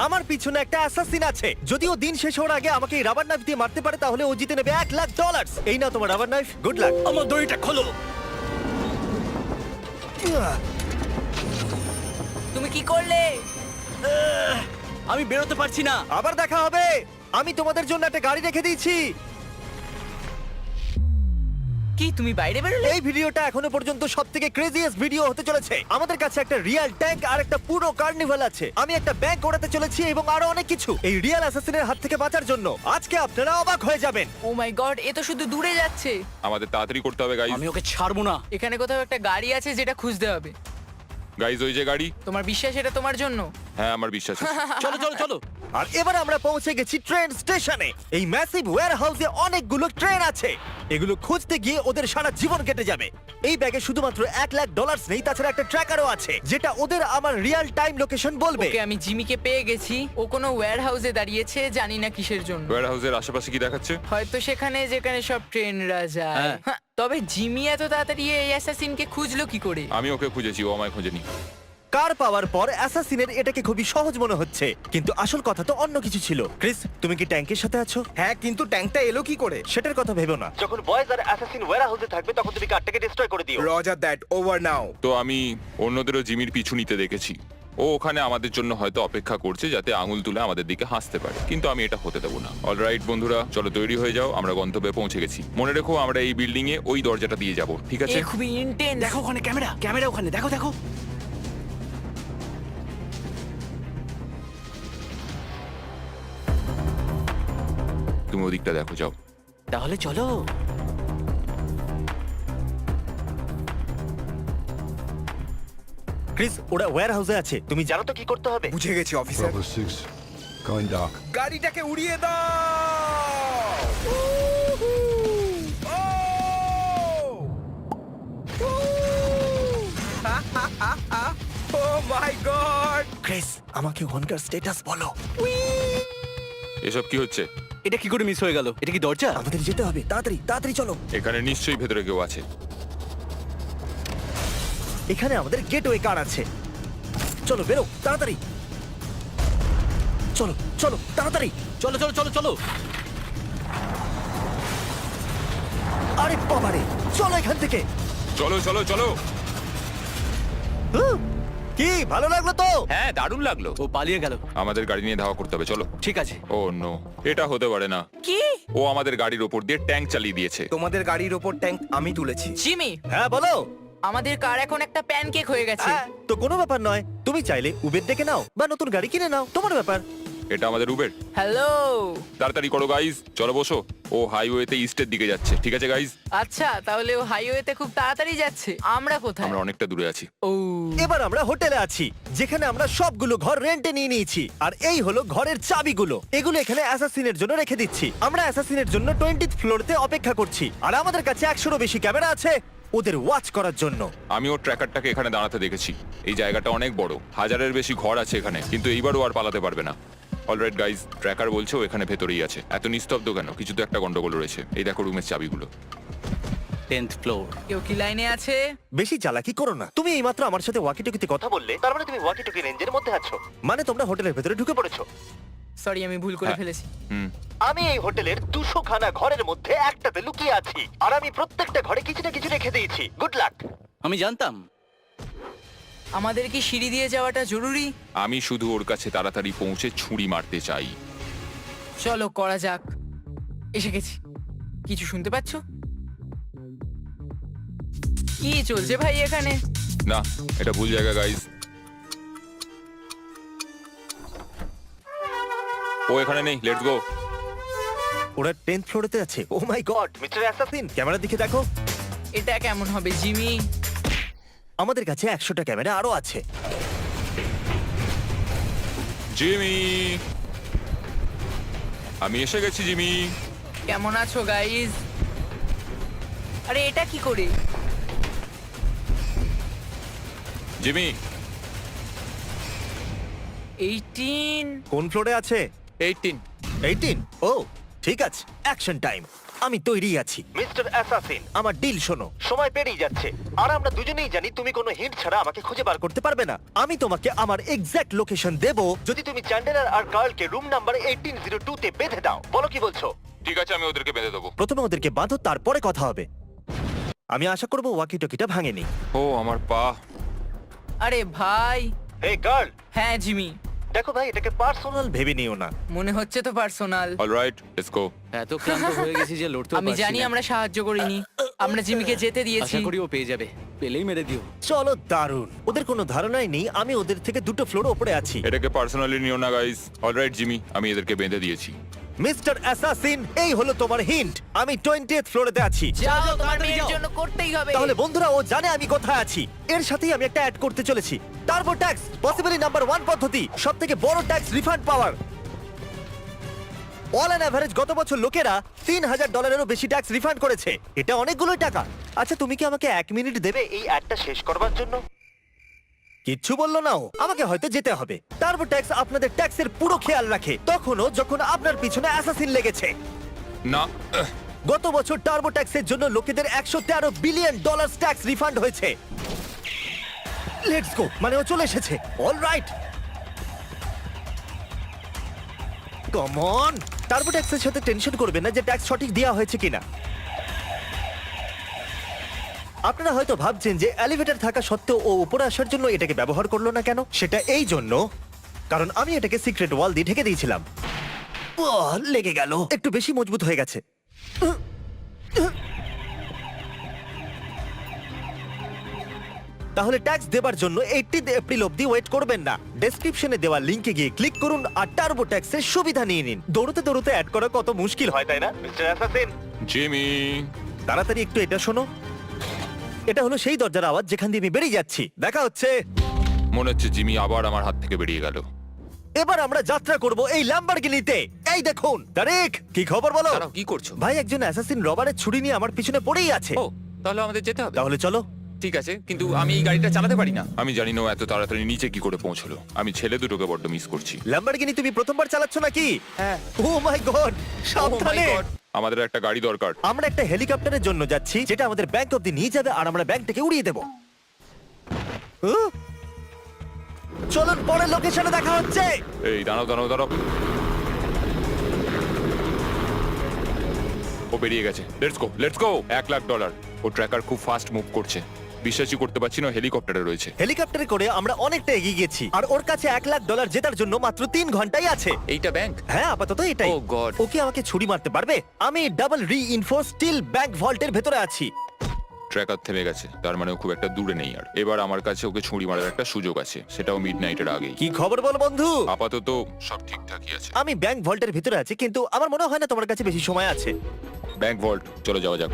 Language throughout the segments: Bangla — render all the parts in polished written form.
আমার পিছনে একটা অ্যাসাসিন আছে। যদিও দিন শেষ হওয়ার আগে আমাকে এই রাবার নাইফ দিয়ে মারতে পারে তাহলে ও জিতে নেবে $1,00,000। এই নাও তোমার রাবার নাইফ, গুড লাক। আমার দড়িটা খোলো। তুমি কি করলে? আমি বেরোতে পারছি না। আবার দেখা হবে। আমি তোমাদের জন্য একটা গাড়ি রেখে দিয়েছি। কি তুমি বাইরে বেরোলে? এই ভিডিওটা এখনো পর্যন্ত সবথেকে ক্রেজিয়েস্ট ভিডিও হতে চলেছে। আমাদের কাছে একটা রিয়েল ট্যাঙ্ক আর একটা পুরো কার্নিভাল আছে। আমি একটা ব্যাংক ওড়াতে চলেছি এবং আরো অনেক কিছু। এই রিয়েল অ্যাসাসিনের হাত থেকে বাঁচার জন্য আজকে আপনারা অবাক হয়ে যাবেন। ও মাই গড, এ তো শুধু দূরে যাচ্ছে। আমাদের তাড়াতাড়ি করতে হবে গাইজ। আমি ওকে ছাড়বো না। এখানে কোথাও একটা গাড়ি আছে যেটা খুঁজতে হবে। গাইজ ওই যে গাড়ি। তোমার বিশ্বাস এটা তোমার জন্য? হ্যাঁ আমার বিশ্বাস আছে। চলো চলো চলো। আর এবার আমরা পৌঁছে গেছি ট্রেন স্টেশনে। এই ম্যাসিভ ওয়্যারহাউসে অনেকগুলো ট্রেন আছে। এগুলো খুঁজতে গিয়ে ওদের সারা জীবন কেটে যাবে। এই ব্যাগে শুধুমাত্র $1,00,000 নেই, তাছাড়া একটা ট্র্যাকারও আছে যেটা ওদের আমার রিয়েল টাইম লোকেশন বলবে। ওকে, আমি জিমিকে পেয়ে গেছি। ও কোনো ওয়্যার হাউসে দাঁড়িয়েছে, জানি না কিসের জন্য। ওয়্যার হাউসের আশেপাশে কি দেখাচ্ছে? হয়তো সেখানে যেখানে সব ট্রেনরা যায়। হ্যাঁ। হ্যাঁ, তবে জিমি এত তাড়াতাড়ি এই অ্যাসাসিনকে খুঁজলো কি করে? আমি ওকে খুঁজেছি, ও আমায় খোঁজেনি। কার পাওয়ার পর অ্যাসাসিনের এটাকে খুবই সহজ মনে হচ্ছে, কিন্তু আসল কথা তো অন্য কিছু ছিল। ক্রিস, তুমি কি ট্যাঙ্কের সাথে আছো? হ্যাঁ, কিন্তু ট্যাঙ্কটা এলো কি করে? সেটার কথা ভেবো না। যখন বয়েজ আর অ্যাসাসিন ওয়্যারহাউসে থাকবে তখন তুমি কারটাকে ডিস্ট্রয় করে দিও। রজার দ্যাট, ওভার নাও। তো আমি অন্যদেরও জিমির পিছু নিতে দেখেছি। ও ওখানে আমাদের জন্য হয়তো অপেক্ষা করছে যাতে আঙুল তুলে আমাদের দিকে হাসতে পারে, কিন্তু আমি এটা হতে দেবো না। অলরাইট বন্ধুরা, চলো তৈরি হয়ে যাও, আমরা গন্তব্যে পৌঁছে গেছি। মনে রেখো আমরা এই বিল্ডিং এ ওই দরজাটা দিয়ে যাব, ঠিক আছে? এ খুবই ইন্টেন্স। দেখো ওখানে ক্যামেরা, ক্যামেরা ওখানে, দেখো দেখো। তুমি ওদিকটা দেখো, যাও। তাহলে চলো। ক্রিস, ওরা ওয়্যারহাউসে আছে। তুমি জানো তো কি করতে হবে? বুঝে গেছি অফিসার। Bravo 6, going dark. গাড়িটাকে উড়িয়ে দাও। ও মাই গড! ক্রিস, আমাকে ওখানকার স্ট্যাটাস বলো। এসব কি হচ্ছে? এটা কি করে মিস হয়ে গেল? এটা কি দরজা? আমাদের যেতে হবে, তাড়াতাড়ি তাড়াতাড়ি চলো। এখানে নিশ্চয়ই ভেতরে কেউ আছে। এখানে আমাদের গেটওয়ে কার আছে। চলো বেরো তাড়াতাড়ি। চলো চলো তাড়াতাড়ি। চলো চলো চলো চলো। আরে বাবারে, চলো এখান থেকে। চলো চলো চলো। হুঁ, কি ভালো লাগলো তো? হ্যাঁ, দারুণ লাগলো। ও পালিয়ে গেল। আমাদের গাড়ি নিয়ে ধাওয়া করতে হবে, চলো। ঠিক আছে। ও নো, এটা হতে পারে না। কি? ও আমাদের গাড়ির ওপর দিয়ে ট্যাঙ্ক চালিয়ে দিয়েছে। তোমাদের গাড়ির ওপর ট্যাঙ্ক আমি তুলেছি। জিমি, হ্যাঁ বলো। আমাদের কার এখন একটা প্যানকেক হয়ে গেছে। হ্যাঁ, তো কোনো ব্যাপার নয়। তুমি চাইলে উবের ডেকে নাও বা নতুন গাড়ি কিনে নাও, তোমার ব্যাপার। এটা আমাদের উবের। হ্যালো। তাড়াতাড়ি করো গাইজ, চলো বসো। ও হাইওয়েতে ইস্টের দিকে যাচ্ছে, ঠিক আছে গাইজ? আচ্ছা, তাহলে ও হাইওয়েতে খুব তাড়াতাড়ি যাচ্ছে। আমরা কোথায়? আমরা অনেকটা দূরে আছি। ও, এবার আমরা হোটেলে আছি, যেখানে আমরা সবগুলো ঘর রেন্টে নিয়ে নিয়েছি। আর এই হলো ঘরের চাবিগুলো। এগুলো এখানে অ্যাসাসিনের জন্য রেখে দিচ্ছি। আমরা অ্যাসাসিনের জন্য 20th ফ্লোরতে অপেক্ষা করছি। আর আমাদের কাছে 100-রও বেশি ক্যামেরা আছে ওদের ওয়াচ করার জন্য। আমি ওর ট্র্যাকারটাকে এখানে দাঁড়াতে দেখেছি। এই জায়গাটা অনেক বড়, 1000-এর বেশি ঘর আছে এখানে, কিন্তু এইবারও আর পালাতে পারবে না। অলরাইট গাইজ, ট্র্যাকার বলছে ও এখানে ভেতরেই আছে। এত নিস্তব্ধ কেন? কিছু তো একটা গন্ডগোল রয়েছে। এই দেখো রুমের চাবিগুলো। 10th floor. কেউ কি লাইনে আছে? বেশি চালাকি করো না। তুমি এইমাত্র আমার সাথে ওয়াকিটকিতে কথা বললে, তার মানে তুমি ওয়াকিটকি রেঞ্জের মধ্যে আছো। মানে তোমরা হোটেলের ভেতরে ঢুকে পড়েছো। সরি, আমি ভুল করে হ্যাঁ। ফেলেছি। হুম। আমি এই হোটেলের 200 খানা ঘরের মধ্যে একটাতে লুকিয়ে আছি। আর আমি প্রত্যেকটা ঘরে কিছু না কিছু রেখে দিয়েছি। Good luck. আমি জানতাম। আমাদের কি সিঁড়ি দিয়ে যাওয়াটা জরুরি? আমি শুধু ওর কাছে তাড়াতাড়ি পৌঁছে ছুরি মারতে চাই। চলো করা যাক। এসে গেছি। কিছু শুনতে পাচ্ছো? কি চলছে ভাই এখানে? না, এটা ভুল জায়গা গাইজ। ও এখানে নেই, লেটস গো। ওরা 10th ফ্লোরেতে আছে। ও মাই গড, মিস্টার অ্যাসাসিন, ক্যামেরার দিকে দেখো। এটা কেমন হবে জিমি? আমাদের কাছে 100টা ক্যামেরা আরো আছে। জিমি, আমি এসে গেছি জিমি। কেমন আছো গাইজ? আরে এটা কি করে? জিমি, 18। কোন ফ্লোরে আছে? 18। 18? ও ঠিক আছে, অ্যাকশন টাইম। আমি তৈরি আছি মিস্টার অ্যাসাসিন। আমার ডিল শোনো, সময় পেরিয়ে যাচ্ছে আর আমরা দুজনেই জানি তুমি কোনো হিন্ট ছাড়া আমাকে খুঁজে বার করতে পারবে না। আমি তোমাকে আমার এক্সাক্ট লোকেশন দেব যদি তুমি চ্যান্ডেলার আর কার্লকে রুম নাম্বার 1802 তে বেঁধে দাও। বলো কি বলছো? ঠিক আছে, আমি ওদেরকে বেঁধে দেবো। প্রথমে ওদেরকে বাঁধো, তারপরে কথা হবে। আমি আশা করবো ওয়াকি টকিটা ভাঙেনি। ও আমার পা। আরে ভাই। হে গার্ল, হ্যাঁ জিমি, দেখো ভাই, এটাকে পার্সোনাল ভেবে নিও না। মনে হচ্ছে তো পার্সোনাল। Alright, let's go. এত ক্লান্ত হয়ে গেছি যে লড়তেও আমি পারছি জানি না। আমরা সাহায্য করিনি, আমরা জিমিকে যেতে দিয়েছি। আশা করি ও পেয়ে যাবে, পেলেই মেরে দিও। চলো, দারুণ। ওদের কোনো ধারণাই নেই আমি ওদের থেকে 2টো ফ্লোর উপরে আছি। এটাকে পার্সোনালি নিও না গাইস। অলরাইট জিমি, আমি এদেরকে বেঁধে দিয়েছি। মিস্টার অ্যাসাসিন, এই হলো তোমার হিন্ট। আমি 20th ফ্লোরেতে আছি। যাও, তোমার তাড়াতাড়ি মেয়ের যাও। জন্য করতেই হবে। তাহলে বন্ধুরা, ও জানে আমি কোথায় আছি। এর সাথেই আমি একটা অ্যাড করতে চলেছি, টার্বো ট্যাক্স, পসিবলি নাম্বার 1 পদ্ধতি, সবথেকে বড় tax refund power. All an average গত বছর লোকেরা $3000 বেশি ট্যাক্স রিফান্ড করেছে। এটা অনেকগুলো টাকা। আচ্ছা, তুমি কি আমাকে 1 মিনিট দেবে এই অ্যাডটা শেষ করবার জন্য? কিচ্ছু বললো না ও। আমাকে হয়তো যেতে হবে। টার্বো ট্যাক্স আপনাদের ট্যাক্সের পুরো খেয়াল রাখে, তখনও যখন আপনার পিছনে অ্যাসাসিন লেগেছে। না, গত বছর টার্বো ট্যাক্সের জন্য লোকেদের $113 বিলিয়ন ট্যাক্স রিফান্ড হয়েছে। লেটস গো, মানে ও চলে এসেছে। Alright, come on. টার্বো ট্যাক্সের সাথে টেনশন করবেন না যে ট্যাক্স সঠিক দেওয়া হয়েছে কিনা। আপনারা হয়তো ভাবছেন যে এলিভেটর থাকা সত্ত্বেও ও উপরে আসার জন্য এটাকে ব্যবহার করলো না কেন। সেটা এই জন্য কারণ আমি এটাকে সিক্রেট ওয়াল দিয়ে ঢেকে দিয়েছিলাম। লেগে গেল, একটু বেশি মজবুত হয়ে গেছে। তাহলে ট্যাক্স দেবার জন্য 18 এপ্রিল অবধি ওয়েট করবেন না। ডেসক্রিপশনে দেওয়া লিংকে গিয়ে ক্লিক করুন আর টার্বো ট্যাক্সের সুবিধা নিয়ে নিন। দৌড়তে দৌড়তে অ্যাড করা কত মুশকিল হয়, তাই না মিস্টার অ্যাসাসিন? জিমি। তাড়াতাড়ি একটু এটা শোনো। এটা হলো সেই দরজার আওয়াজ যেখান দিয়ে আমি বেরিয়ে যাচ্ছি। দেখা হচ্ছে। মনে হচ্ছে জিমি আবার আমার হাত থেকে বেরিয়ে গেল। এবার আমরা যাত্রা করব এই ল্যাম্বরগিনিতে। এই দেখুন, তারিক, কি খবর বলো? দাঁড়াও, কি করছো? ভাই, একজন অ্যাসাসিন রবারের ছুরি নিয়ে আমার পিছনে পড়েই আছে। ও, তাহলে আমাদের যেতে হবে। তাহলে চলো। ঠিক আছে, কিন্তু আমি এই গাড়িটা চালাতে পারি না। আমি জানি না ও এত তাড়াতাড়ি নিচে কি করে পৌঁছলো। আমি ছেলে দুটোকে বড্ড মিস করছি। ল্যাম্বরগিনি তুমি প্রথমবার চালাচ্ছ নাকি? হ্যাঁ। ও মাই গড, সাবধানে। God! আমাদের একটা গাড়ি দরকার। আমরা একটা হেলিকপ্টারের জন্য যাচ্ছি যেটা আমাদের ব্যাংক অব্দি নিয়ে যাবে আর আমরা ব্যাংকটাকে উড়িয়ে দেব। চলুন, পরের লোকেশনে দেখা হচ্ছে। এই দাঁড়াও দাঁড়াও দাঁড়াও। ও বেরিয়ে গেছে। Let's go, let's go. $1,00,000। ও ট্র্যাকার খুব ফাস্ট মুভ করছে। বিশ্বাসই করতে পারছি না হেলিকপ্টারে রয়েছে। হেলিকপ্টারে করে আমরা অনেকটা এগিয়ে গেছি আর ওর কাছে $1,00,000 জেতার জন্য মাত্র 3 ঘন্টাই আছে। এইটা ব্যাংক? হ্যাঁ, আপাতত এটাই। Oh God! ওকে আমাকে ছুরি মারতে পারবে? আমি ডাবল রিইনফোর্স স্টিল ব্যাংক ভল্টের ভেতরে আছি। ট্র্যাকার থেমে গেছে, তার মানে ও খুব একটা দূরে নেই আর। এবার আমার কাছে ওকে ছুরি মারার একটা সুযোগ আছে, সেটাও মিডনাইটের আগেই। কি খবর বল বন্ধু? আপাতত সব ঠিকঠাকই আছে। আমি ব্যাংক ভল্টের ভিতরে আছি, কিন্তু আমার মনে হয় না তোমার কাছে বেশি সময় আছে। ব্যাংক ভল্ট, চলে যাওয়া যাক।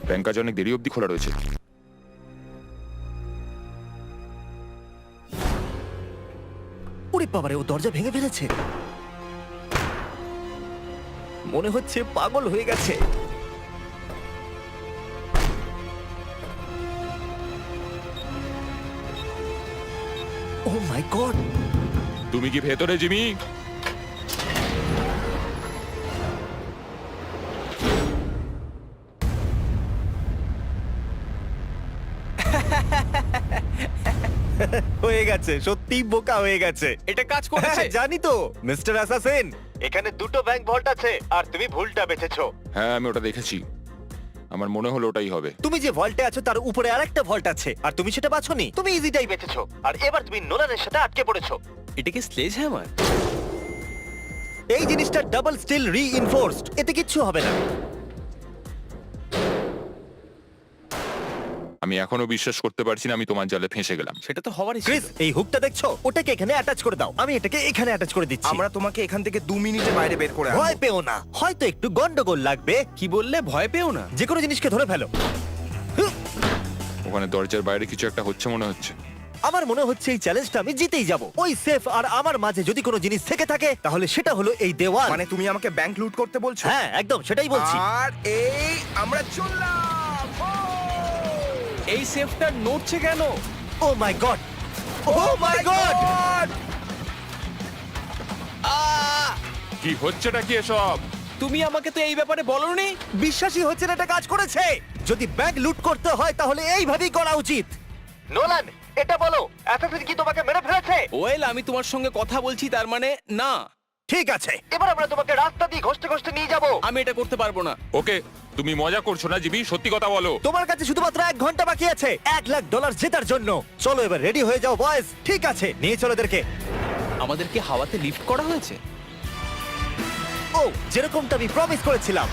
ব্যাংক আজ অনেক দেরি অবধি খোলা রয়েছে। ওরে বাবারে, ও দরজা ভেঙে ফেলেছে। মনে হচ্ছে পাগল হয়ে গেছে। ও মাই গড! তুমি কি ভেতরে জিমি? হয়ে গেছে, সত্যি বোকা হয়ে গেছে। এটা কাজ করেছে। হ্যাঁ, জানি তো মিস্টার অ্যাসাসিন, এখানে 2টো ব্যাংক ভল্ট আছে আর তুমি ভুলটা বেঁচেছো। হ্যাঁ, আমি ওটা দেখেছি। আমার মনে হলো ওটাই হবে। তুমি যে ভল্টে আছো তার উপরে আরেকটা ভল্ট আছে আর তুমি সেটা বাছোনি। তুমি ইজিটাই বেঁচেছো আর এবার তুমি নোলানের সাথে আটকে পড়েছো। এটা কি স্লেজ হ্যামার? এই জিনিসটা ডাবল স্টিল রিইনফোর্সড, এতে কিচ্ছু হবে না। আমি এখনো বিশ্বাস করতে পারছি না আমি তোমার জালে ফেঁসে গেলাম। সেটা তো হওয়ারই ছিল। ক্রিস, এই হুকটা দেখছো? ওটাকে এখানে অ্যাটাচ করে দাও। আমি এটাকে এখানে অ্যাটাচ করে দিচ্ছি। আমরা তোমাকে এখান থেকে 2 মিনিটে বাইরে বের করে আনবো। ভয় পেও না, হয়তো একটু গন্ডগোল লাগবে। কি বললে? ভয় পেও না? যে কোনো জিনিসকে ধরে ফেলো। ওখানে দরজার বাইরে কিছু একটা হচ্ছে মনে হচ্ছে। আমার মনে হচ্ছে এই চ্যালেঞ্জটা আমি জিতেই যাব। ওই সেফ আর আমার মাঝে যদি কোনো জিনিস থেকে থাকে তাহলে সেটা হলো এই দেওয়াল। মানে তুমি আমাকে ব্যাংক লুট করতে বলছো? হ্যাঁ, একদম সেটাই বলছি। আর এই আমরা চললাম। এই সেফটা নড়ছে কেন? ও মাই গড! ও মাই গড! কি হচ্ছেটা কি এসব? তুমি আমাকে তো এই ব্যাপারে বলনি। বিশ্বাসই হচ্ছে না এটা কাজ করেছে। যদি ব্যাংক লুট করতে হয় তাহলে এইভাবেই করা উচিত। নোলান, এটা বলো, অ্যাসাসিন কি তোমাকে মেরে ফেলেছে? ওয়েল, আমি তোমার সঙ্গে কথা বলছি, তার মানে না। ঠিক আছে, এবার আমরা তোমাকে রাস্তা দিয়ে ঘষতে ঘষতে নিয়ে যাব। আমি এটা করতে পারবো না। ওকে, তুমি মজা করছো না জিমি, সত্যি কথা বলো। তোমার কাছে শুধুমাত্র 1 ঘন্টা বাকি আছে $1,00,000 জেতার জন্য। চলো এবার রেডি হয়ে যাও বয়েজ। ঠিক আছে, নিয়ে চলো এদেরকে। আমাদেরকে হাওয়াতে লিফট করা হয়েছে। ও, যেরকমটা আমি প্রমিস করেছিলাম।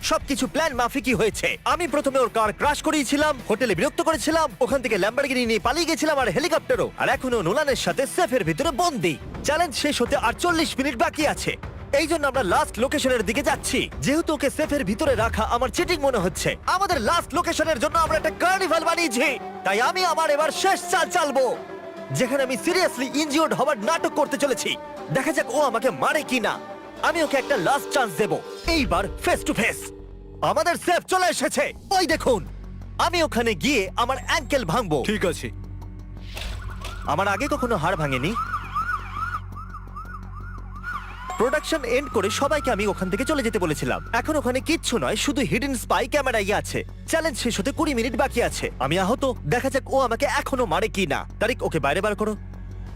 সবকিছু প্ল্যান মাফিকই হয়েছে। আমি প্রথমে ওর কার ক্রাশ করিয়েছিলাম, হোটেলে বিরক্ত করেছিলাম, ওখান থেকে ল্যাম্বরগিনি নিয়ে পালিয়ে গেছিলাম আর হেলিকপ্টারও, আর এখনো নোলানের সাথে সেফের ভিতরে বন্দি। চ্যালেঞ্জ শেষ হতে আর 40 মিনিট বাকি আছে। এই জন্য আমরা লাস্ট লোকেশনের দিকে যাচ্ছি। যেহেতু ওকে সেফের ভিতরে রাখা আমার চিটিং মনে হচ্ছে, আমাদের লাস্ট লোকেশনের জন্য আমরা একটা কার্নিভাল বানিয়েছি। তাই আমি আমার এবার শেষ চাল চালবো, যেখানে আমি সিরিয়াসলি ইনজিওর্ড হওয়ার নাটক করতে চলেছি। দেখা যাক ও আমাকে মারে কিনা। আমি ওকে একটা লাস্ট চান্স দেব, এইবার ফেস টু ফেস। আমাদের সেফ চলে এসেছে, ওই দেখুন। আমি ওখানে গিয়ে আমার অ্যাঙ্কেল ভাঙবো। ঠিক আছে। আমার আগে কখনো হাড় ভাঙেনি। প্রোডাকশন এন্ড করে সবাইকে আমি ওখান থেকে চলে যেতে বলেছিলাম। এখন ওখানে কিচ্ছু নয়, শুধু হিডেন স্পাই ক্যামেরাই আছে। চ্যালেঞ্জ শেষ হতে 20 মিনিট বাকি আছে। আমি আহত, দেখা যাক ও আমাকে এখনো মারে কি না। তারিক, ওকে বাইরে বার করো।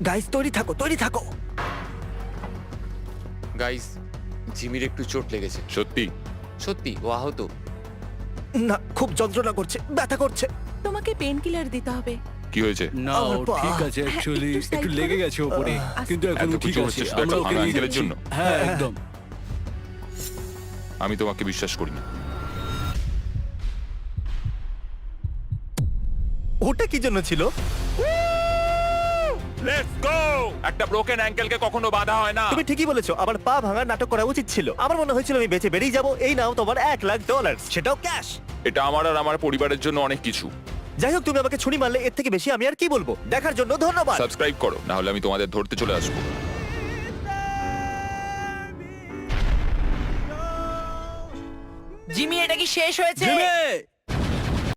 গাইস, তৈরি থাকো, তৈরি থাকো। গাইস, জিমির একটু চোট লেগেছে। সত্যি? সত্যি ও আহত। না, খুব যন্ত্রণা করছে, ব্যথা করছে। তোমাকে পেন কিলার দিতে হবে। কি হয়েছে? না আমার ও পা। ঠিক আছে, অ্যাকচুয়ালি একটু side একটু করো। লেগে গেছে ওপরে, কিন্তু এখন এত ঠিক কিছু আছে। হচ্ছে শুধু আমরা একটা ওকে ভাঙা নিয়ে আঙ্কেলের যাচ্ছি। জন্য? হ্যাঁ, একদম। আমি তোমাকে বিশ্বাস করি না। ওটা কি জন্য ছিল? Let's go! একটা ব্রোকেন অ্যাঙ্কেলকে কখনো বাধা হয় না। তুমি ঠিকই বলেছো, আমার পা ভাঙার নাটক করা উচিত ছিল। আমার মনে হয়েছিল আমি বেঁচে বেরিয়ে যাবো। এই নাও তোমার $1,00,000, সেটাও ক্যাশ। এটা আমার আর আমার পরিবারের জন্য অনেক কিছু। যাই হোক, তুমি আমাকে ছুরি মারলে, এর থেকে বেশি আমি আর কি বলবো। দেখার জন্য ধন্যবাদ। সাবস্ক্রাইব করো, না হলে আমি তোমাদের ধরতে চলে আসবো। জিমি, এটা কি শেষ হয়েছে? জিমি!